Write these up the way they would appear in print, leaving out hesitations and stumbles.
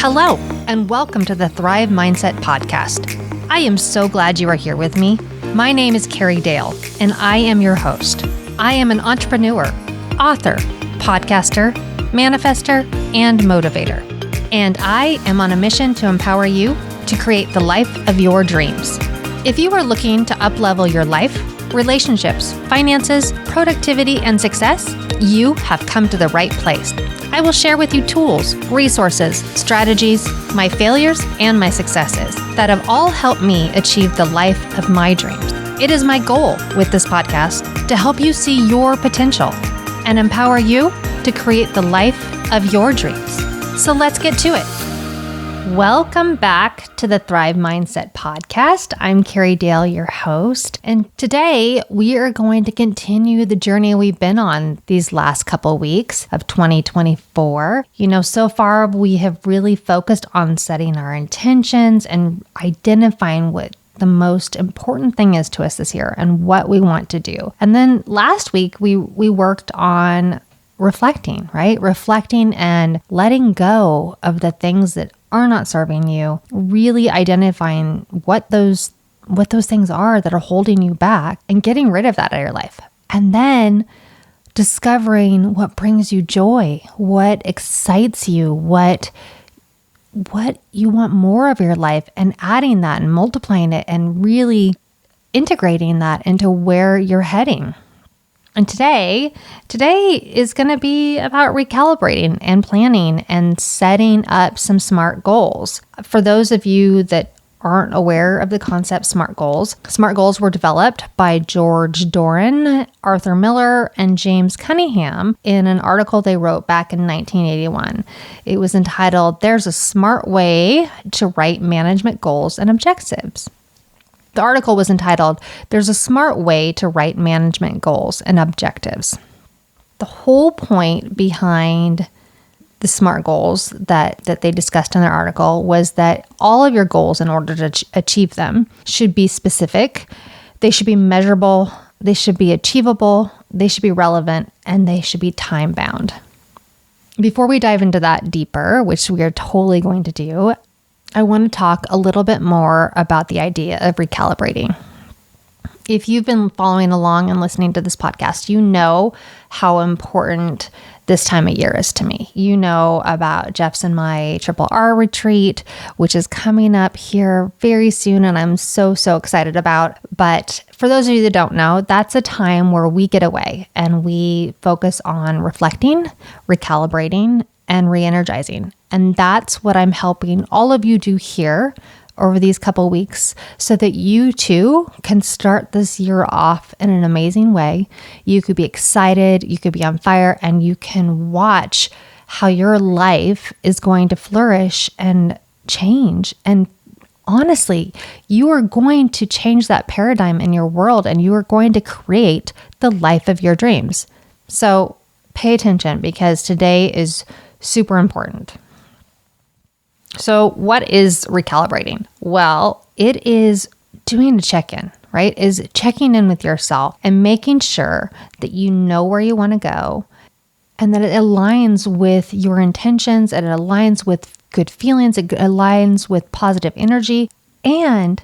Hello, and welcome to the Thrive Mindset Podcast. I am so glad you are here with me. My name is Carrie Dahle, and I am your host. I am an entrepreneur, author, podcaster, manifester, and motivator. And I am on a mission to empower you to create the life of your dreams. If you are looking to up-level your life, relationships, finances, productivity, and success, you have come to the right place. I will share with you tools, resources, strategies, my failures, and my successes that have all helped me achieve the life of my dreams. It is my goal with this podcast to help you see your potential and empower you to create the life of your dreams. So let's get to it. Welcome back to the Thrive Mindset Podcast. I'm Carrie Dahle, your host, and today we are going to continue the journey we've been on these last couple weeks of 2024. So far we have really focused on setting our intentions and identifying what the most important thing is to us this year and what we want to do. And then last week we worked on reflecting, right? Reflecting and letting go of the things that are not serving you, really identifying what those things are that are holding you back and getting rid of that out of your life. And then discovering what brings you joy, what excites you, what you want more of your life, and adding that and multiplying it and really integrating that into where you're heading. And today is going to be about recalibrating and planning and setting up some SMART goals. For those of you that aren't aware of the concept SMART goals were developed by George Doran, Arthur Miller, and James Cunningham in an article they wrote back in 1981. It was entitled, "There's a Smart Way to Write Management Goals and Objectives." The article was entitled, "There's a Smart Way to Write Management Goals and Objectives." The whole point behind the SMART goals that they discussed in their article was that all of your goals, in order to achieve them, should be specific, they should be measurable, they should be achievable, they should be relevant, and they should be time-bound. Before we dive into that deeper, which we are totally going to do, I want to talk a little bit more about the idea of recalibrating. If you've been following along and listening to this podcast, you know how important this time of year is to me. You know about Jeff's and my Triple R retreat, which is coming up here very soon, and I'm so excited about. But for those of you that don't know, that's a time where we get away and we focus on reflecting, recalibrating, and re-energizing. And that's what I'm helping all of you do here over these couple weeks so that you too can start this year off in an amazing way. You could be excited, you could be on fire, and you can watch how your life is going to flourish and change. And honestly, you are going to change that paradigm in your world, and you are going to create the life of your dreams. So pay attention, because today is super important. So what is recalibrating? Well, it is doing a check-in, right? Is checking in with yourself and making sure that you know where you want to go and that it aligns with your intentions, and it aligns with good feelings, it aligns with positive energy, and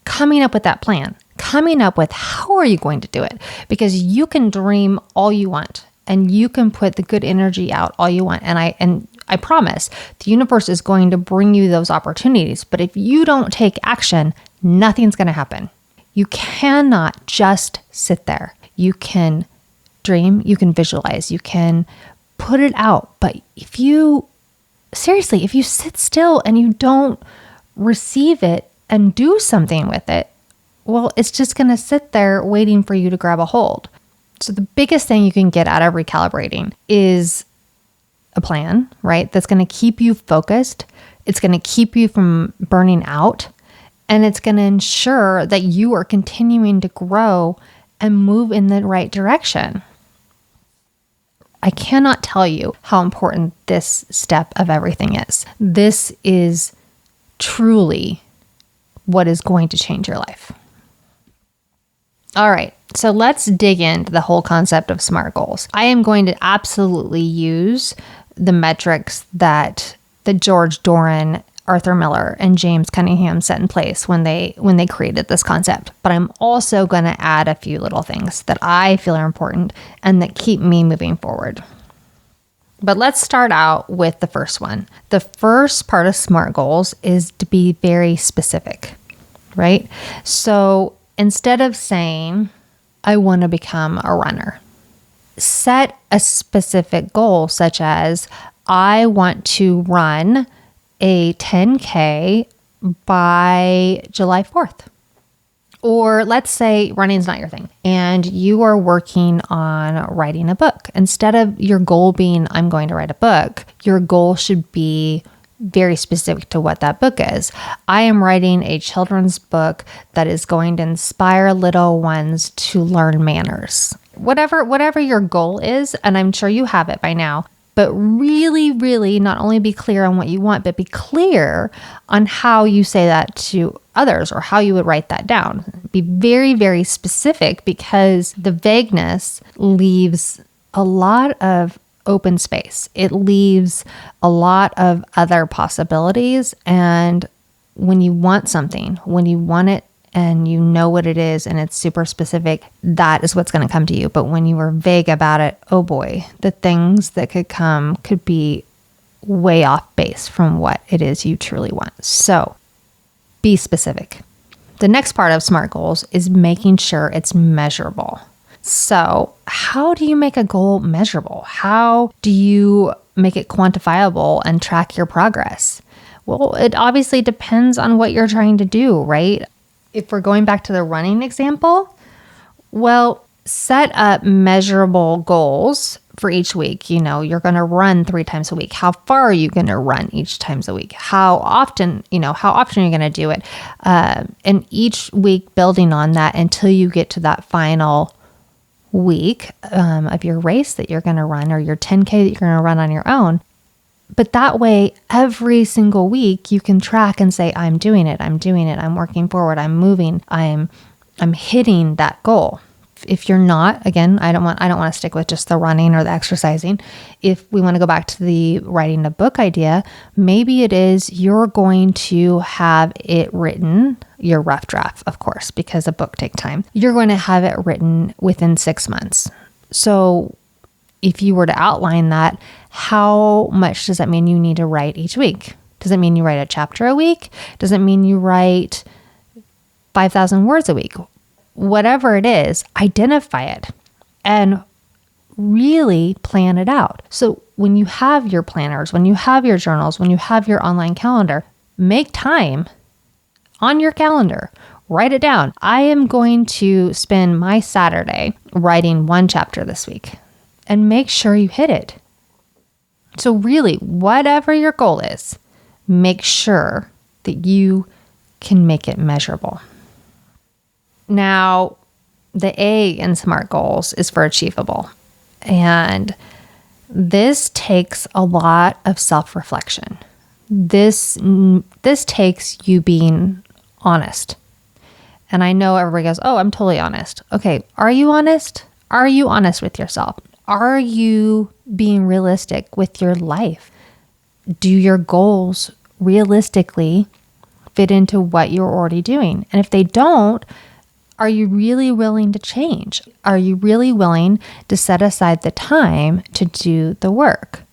coming up with that plan, coming up with how are you going to do it? Because you can dream all you want and you can put the good energy out all you want. And I promise the universe is going to bring you those opportunities. But if you don't take action, nothing's going to happen. You cannot just sit there. You can dream, you can visualize, you can put it out. But if you sit still and you don't receive it and do something with it, well, it's just going to sit there waiting for you to grab a hold. So the biggest thing you can get out of recalibrating is a plan, right? That's going to keep you focused. It's going to keep you from burning out. And it's going to ensure that you are continuing to grow and move in the right direction. I cannot tell you how important this step of everything is. This is truly what is going to change your life. All right, so let's dig into the whole concept of SMART goals. I am going to absolutely use the metrics that that George Doran, Arthur Miller, and James Cunningham set in place when they created this concept. But I'm also going to add a few little things that I feel are important and that keep me moving forward. But let's start out with the first one. The first part of SMART goals is to be very specific, right? So instead of saying, I want to become a runner, set a specific goal, such as, I want to run a 10K by July 4th. Or let's say running's not your thing and you are working on writing a book. Instead of your goal being, I'm going to write a book, your goal should be very specific to what that book is. I am writing a children's book that is going to inspire little ones to learn manners. Whatever your goal is, and I'm sure you have it by now, but really, really not only be clear on what you want, but be clear on how you say that to others or how you would write that down. Be very, very specific, because the vagueness leaves a lot of open space. It leaves a lot of other possibilities. And when you want something, when you want it and you know what it is and it's super specific, that is what's going to come to you. But when you are vague about it, oh boy, the things that could come could be way off base from what it is you truly want. So be specific. The next part of SMART goals is making sure it's measurable. So how do you make a goal measurable? How do you make it quantifiable and track your progress? Well, it obviously depends on what you're trying to do, right? If we're going back to the running example, well, set up measurable goals for each week. You know, you're going to run 3 times a week. How far are you going to run each times a week? How often are you going to do it? And each week building on that until you get to that final week of your race that you're going to run, or your 10K that you're going to run on your own. But that way, every single week you can track and say, I'm doing it, I'm working forward, I'm moving, I'm hitting that goal. If you're not, again, I don't want to stick with just the running or the exercising. If we want to go back to the writing a book idea, maybe it is you're going to have it written, your rough draft, of course, because a book takes time. You're going to have it written within 6 months. So if you were to outline that, how much does that mean you need to write each week? Does it mean you write a chapter a week? Does it mean you write 5,000 words a week? Whatever it is, identify it and really plan it out. So when you have your planners, when you have your journals, when you have your online calendar, make time on your calendar. Write it down. I am going to spend my Saturday writing 1 chapter this week, and make sure you hit it. So really, whatever your goal is, make sure that you can make it measurable. Now, the A in SMART goals is for achievable. And this takes a lot of self-reflection. This takes you being honest. And I know everybody goes, oh, I'm totally honest. Okay, are you honest? Are you honest with yourself? Are you being realistic with your life? Do your goals realistically fit into what you're already doing? And if they don't, are you really willing to change? Are you really willing to set aside the time to do the work?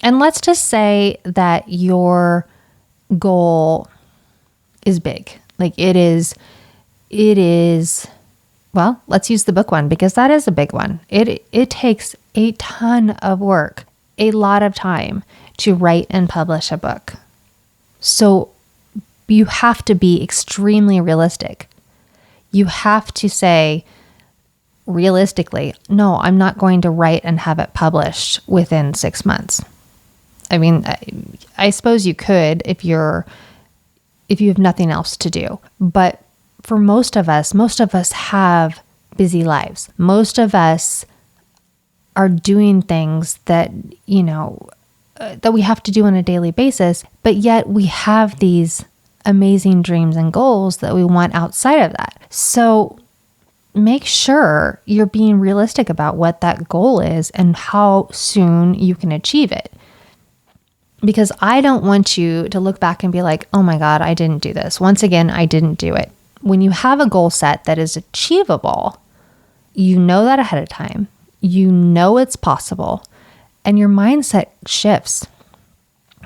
And let's just say that your goal is big. Like it is, well, let's use the book one because that is a big one. It takes a ton of work, a lot of time to write and publish a book. So you have to be extremely realistic. You have to say realistically, no, I'm not going to write and have it published within 6 months. I mean, I suppose you could if you have nothing else to do. But for most of us have busy lives. Most of us are doing things that, that we have to do on a daily basis, but yet we have these amazing dreams and goals that we want outside of that. So make sure you're being realistic about what that goal is and how soon you can achieve it. because I don't want you to look back and be like, oh my God, I didn't do this. Once again, I didn't do it. When you have a goal set that is achievable, you know that ahead of time, you know it's possible, and your mindset shifts.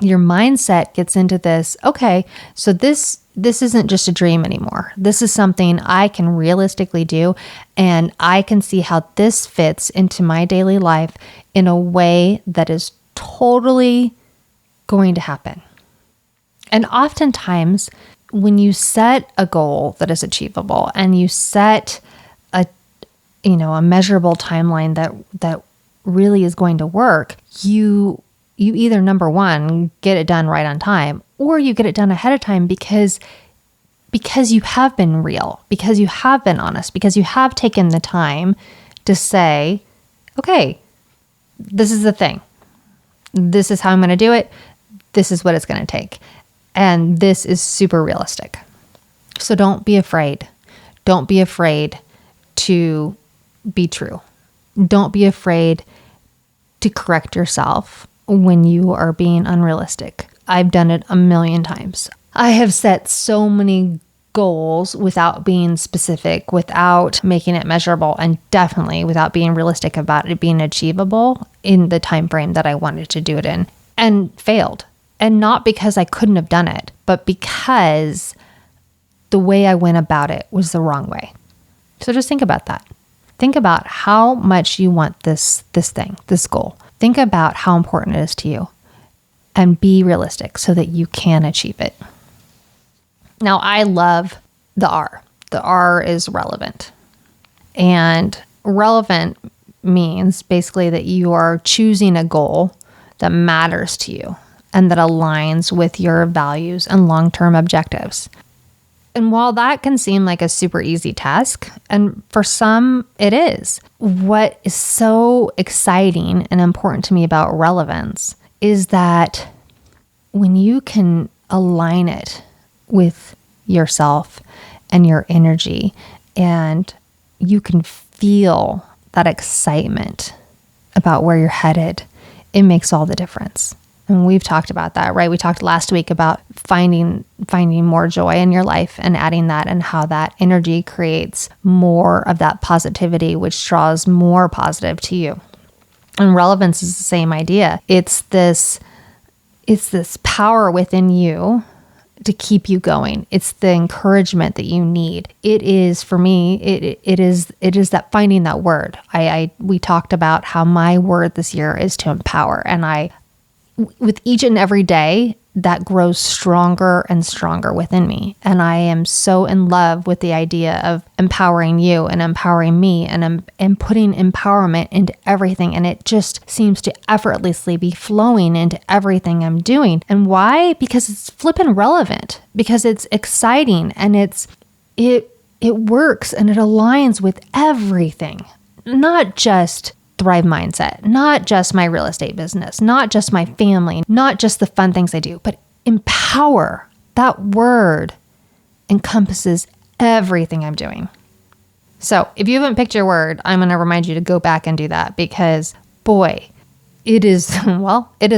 Your mindset gets into this, okay, so this isn't just a dream anymore. This is something I can realistically do, and I can see how this fits into my daily life in a way that is totally going to happen. And oftentimes, when you set a goal that is achievable and you set a measurable timeline that really is going to work, you either, number one, get it done right on time, or you get it done ahead of time because you have been real, because you have been honest, because you have taken the time to say, okay, this is the thing. This is how I'm going to do it. This is what it's going to take. And this is super realistic. So don't be afraid. Don't be afraid to be true. Don't be afraid to correct yourself when you are being unrealistic. I've done it a million times. I have set so many goals without being specific, without making it measurable, and definitely without being realistic about it being achievable in the time frame that I wanted to do it in, and failed. And not because I couldn't have done it, but because the way I went about it was the wrong way. So just think about that. Think about how much you want this thing, this goal. Think about how important it is to you, and be realistic so that you can achieve it. Now, I love the R. The R is relevant. And relevant means basically that you are choosing a goal that matters to you and that aligns with your values and long-term objectives. And while that can seem like a super easy task, and for some it is, what is so exciting and important to me about relevance is that when you can align it with yourself and your energy, and you can feel that excitement about where you're headed, it makes all the difference. And we've talked about that, right? We talked last week about finding more joy in your life and adding that, and how that energy creates more of that positivity, which draws more positive to you. And relevance is the same idea. It's this power within you to keep you going. It's the encouragement that you need. It is, for me, it is that finding that word. We talked about how my word this year is to empower, and with each and every day, that grows stronger and stronger within me. And I am so in love with the idea of empowering you and empowering me, and putting empowerment into everything. And it just seems to effortlessly be flowing into everything I'm doing. And why? Because it's flippin' relevant, because it's exciting, and it works, and it aligns with everything, not just Thrive mindset, not just my real estate business, not just my family, not just the fun things I do, but empower. That word encompasses everything I'm doing. So if you haven't picked your word, I'm going to remind you to go back and do that, because boy, it is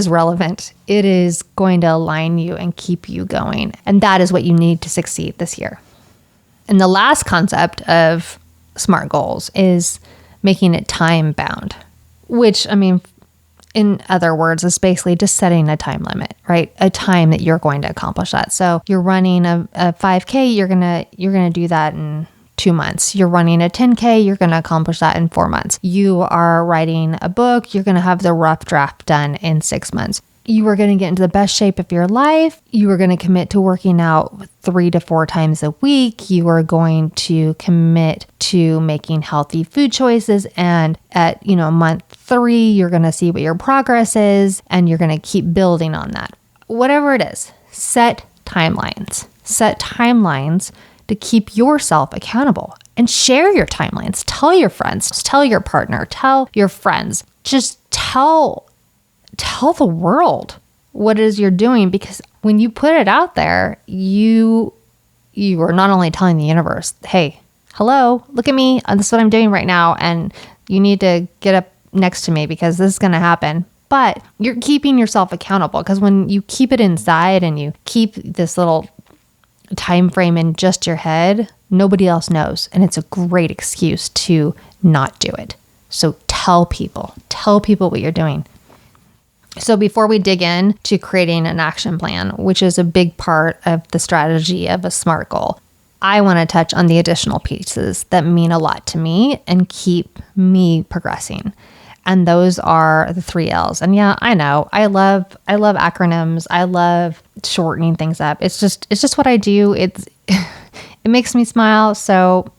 relevant. It is going to align you and keep you going. And that is what you need to succeed this year. And the last concept of SMART goals is making it time bound, which, I mean, in other words, is basically just setting a time limit, right? A time that you're going to accomplish that. So you're running a 5K, you're gonna do that in 2 months. You're running a 10K, you're gonna accomplish that in 4 months. You are writing a book, you're gonna have the rough draft done in 6 months. You are going to get into the best shape of your life. You are going to commit to working out 3 to 4 times a week. You are going to commit to making healthy food choices. And at, month 3, you're going to see what your progress is, and you're going to keep building on that. Whatever it is, set timelines. Set timelines to keep yourself accountable, and share your timelines. Tell your friends, tell your partner, tell your friends. Just tell the world what it is you're doing, because when you put it out there, you are not only telling the universe, hey, hello, look at me, this is what I'm doing right now, and you need to get up next to me because this is going to happen. but you're keeping yourself accountable, because when you keep it inside and you keep this little time frame in just your head, nobody else knows. And it's a great excuse to not do it. So tell people what you're doing. So before we dig in to creating an action plan, which is a big part of the strategy of a SMART goal, I want to touch on the additional pieces that mean a lot to me and keep me progressing. And those are the 3 L's. And yeah, I know, I love acronyms. I love shortening things up. It's just what I do. It makes me smile. So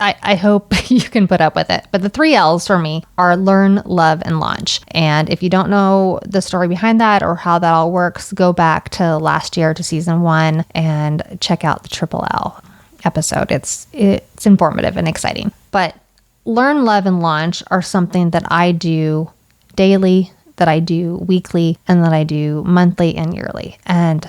I hope you can put up with it. But the 3 L's for me are learn, love, and launch. And if you don't know the story behind that or how that all works, go back to last year to season 1 and check out the Triple L episode. It's informative and exciting. But learn, love, and launch are something that I do daily, that I do weekly, and that I do monthly and yearly. And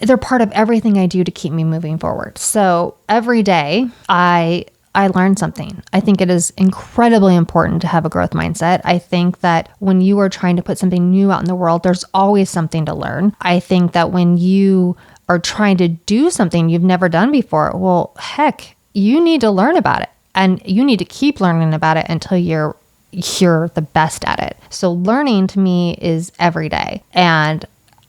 they're part of everything I do to keep me moving forward. So every day I learn something. I think it is incredibly important to have a growth mindset. I think that when you are trying to put something new out in the world, there's always something to learn. I think that when you are trying to do something you've never done before, well, heck, you need to learn about it. And you need to keep learning about it until you're the best at it. So learning to me is every day. And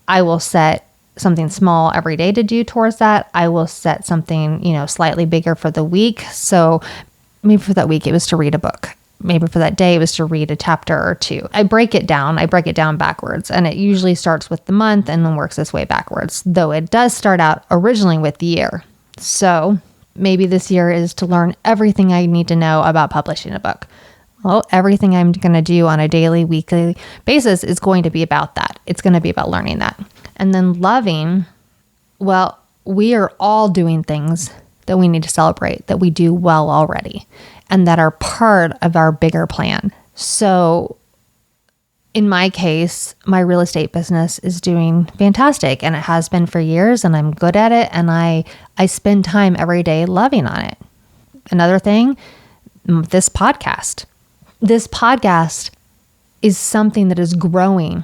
I will set something small every day to do towards that. I will set something, slightly bigger for the week. So maybe for that week, it was to read a book. Maybe for that day, it was to read a chapter or 2. I break it down backwards, and it usually starts with the month and then works its way backwards, though it does start out originally with the year. So maybe this year is to learn everything I need to know about publishing a book. Well, everything I'm going to do on a daily, weekly basis is going to be about that. It's going to be about learning that. And then loving, well, we are all doing things that we need to celebrate, that we do well already, and that are part of our bigger plan. So in my case, my real estate business is doing fantastic, and it has been for years, and I'm good at it, and I spend time every day loving on it. Another thing, this podcast. This podcast is something that is growing.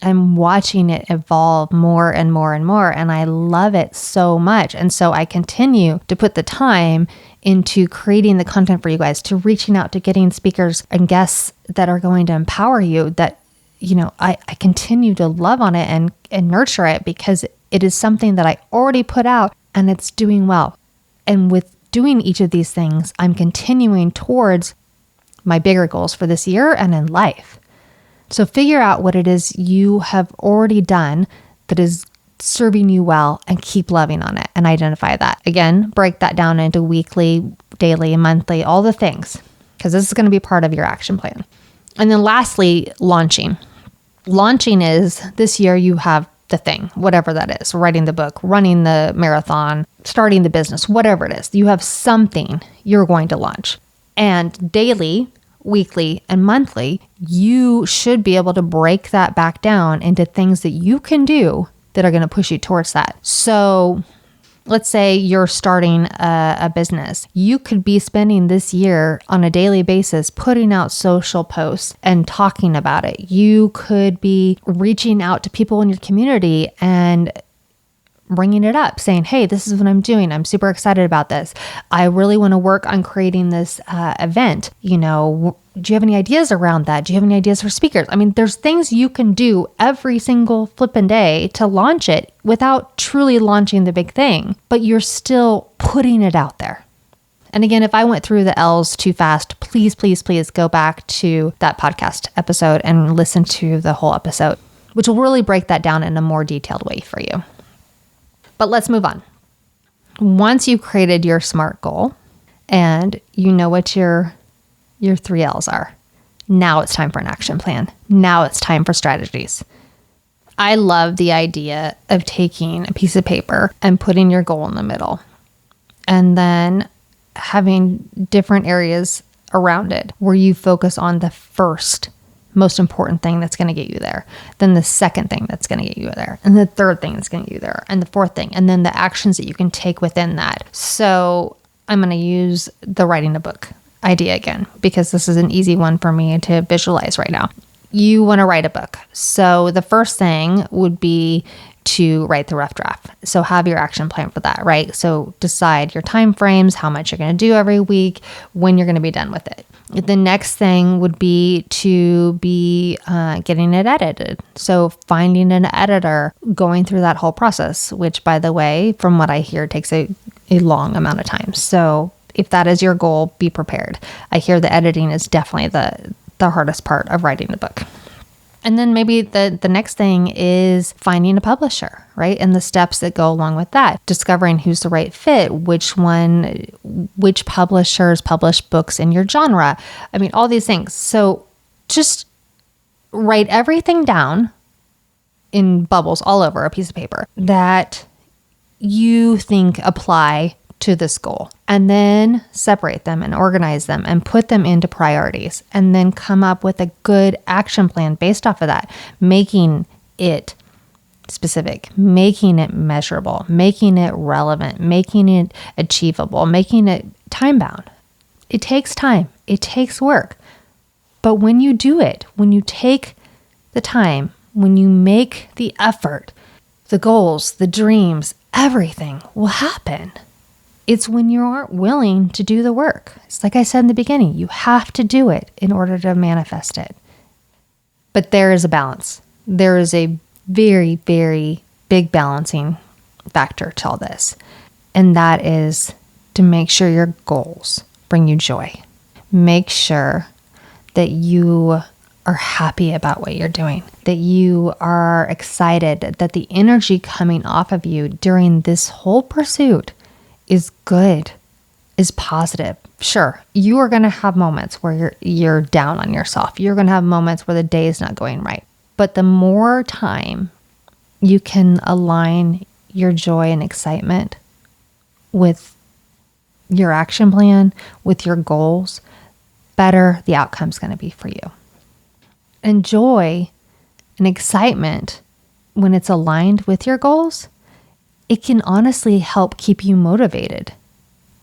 I'm watching it evolve more and more and more, and I love it so much. And so I continue to put the time into creating the content for you guys, to reaching out to getting speakers and guests that are going to empower you, that, I continue to love on it and nurture it, because it is something that I already put out and it's doing well. And with doing each of these things, I'm continuing towards my bigger goals for this year and in life. So figure out what it is you have already done that is serving you well, and keep loving on it and identify that. Again, break that down into weekly, daily, monthly, all the things, because this is going to be part of your action plan. And then lastly, launching. Launching is this year you have the thing, whatever that is, writing the book, running the marathon, starting the business, whatever it is. You have something you're going to launch. And daily, weekly, and monthly, you should be able to break that back down into things that you can do that are going to push you towards that. So let's say you're starting a business. You could be spending this year on a daily basis putting out social posts and talking about it. You could be reaching out to people in your community and bringing it up, saying, hey, this is what I'm doing. I'm super excited about this. I really want to work on creating this event. Do you have any ideas around that? Do you have any ideas for speakers? I mean, there's things you can do every single flippin' day to launch it without truly launching the big thing, but you're still putting it out there. And again, if I went through the L's too fast, please, please, please go back to that podcast episode and listen to the whole episode, which will really break that down in a more detailed way for you. But let's move on. Once you've created your SMART goal and you know what your 3 L's are, now it's time for an action plan. Now it's time for strategies. I love the idea of taking a piece of paper and putting your goal in the middle, and then having different areas around it where you focus on the first most important thing that's going to get you there, then the second thing that's going to get you there, and the third thing that's going to get you there, and the fourth thing, and then the actions that you can take within that. So I'm going to use the writing a book idea again, because this is an easy one for me to visualize right now. you want to write a book. So the first thing would be to write the rough draft. So have your action plan for that, right? So decide your time frames, how much you're going to do every week, when you're going to be done with it. The next thing would be to be getting it edited. So finding an editor, going through that whole process, which, by the way, from what I hear, takes a long amount of time. So if that is your goal, be prepared. I hear the editing is definitely the hardest part of writing a book. And then maybe the next thing is finding a publisher, right? And the steps that go along with that, discovering who's the right fit, which publishers publish books in your genre. I mean, all these things. So just write everything down in bubbles all over a piece of paper that you think apply to this goal, and then separate them and organize them and put them into priorities, and then come up with a good action plan based off of that, making it specific, making it measurable, making it relevant, making it achievable, making it time bound. It takes time. It takes work. But when you do it, when you take the time, when you make the effort, the goals, the dreams, everything will happen. It's when you aren't willing to do the work. It's like I said in the beginning, you have to do it in order to manifest it. But there is a balance. There is a very, very big balancing factor to all this. And that is to make sure your goals bring you joy. Make sure that you are happy about what you're doing, that you are excited, that the energy coming off of you during this whole pursuit is good, is positive. Sure, you are going to have moments where you're down on yourself. You're going to have moments where the day is not going right. But the more time you can align your joy and excitement with your action plan, with your goals, better the outcome's going to be for you. And joy and excitement, when it's aligned with your goals, it can honestly help keep you motivated,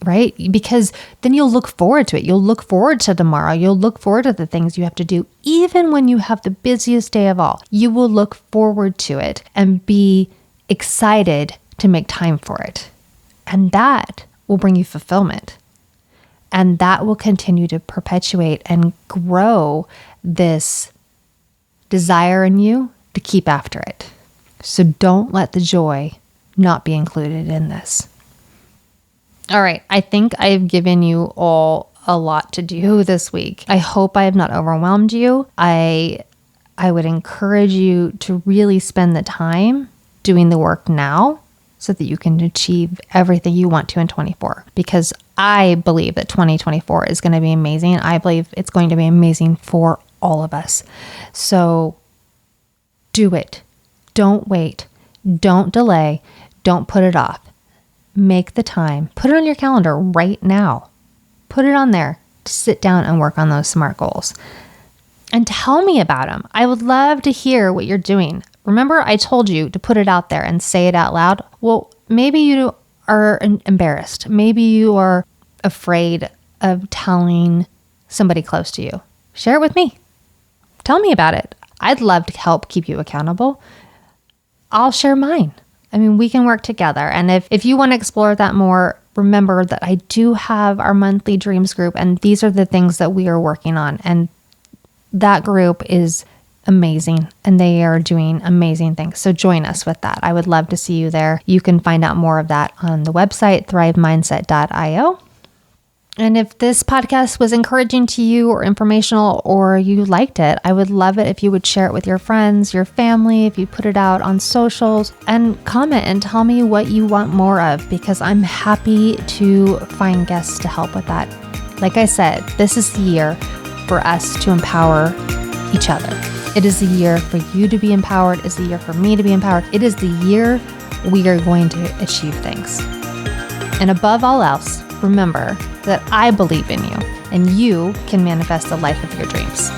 right? Because then you'll look forward to it. You'll look forward to tomorrow. You'll look forward to the things you have to do. Even when you have the busiest day of all, you will look forward to it and be excited to make time for it. And that will bring you fulfillment. And that will continue to perpetuate and grow this desire in you to keep after it. So don't let the joy not be included in this. All right. I think I've given you all a lot to do this week. I hope I have not overwhelmed you. I would encourage you to really spend the time doing the work now so that you can achieve everything you want to in 24. Because I believe that 2024 is going to be amazing. I believe it's going to be amazing for all of us. So do it. Don't wait. Don't delay. Don't put it off. Make the time. Put it on your calendar right now. Put it on there to sit down and work on those SMART goals. And tell me about them. I would love to hear what you're doing. Remember, I told you to put it out there and say it out loud. Well, maybe you are embarrassed. Maybe you are afraid of telling somebody close to you. Share it with me. Tell me about it. I'd love to help keep you accountable. I'll share mine. I mean, we can work together. And if you want to explore that more, remember that I do have our monthly dreams group, and these are the things that we are working on. And that group is amazing, and they are doing amazing things. So join us with that. I would love to see you there. You can find out more of that on the website, thrivemindset.io. And if this podcast was encouraging to you or informational, or you liked it, I would love it if you would share it with your friends, your family, if you put it out on socials, and comment and tell me what you want more of, because I'm happy to find guests to help with that. Like I said, this is the year for us to empower each other. It is the year for you to be empowered. It's the year for me to be empowered. It is the year we are going to achieve things. And above all else, remember that I believe in you, and you can manifest the life of your dreams.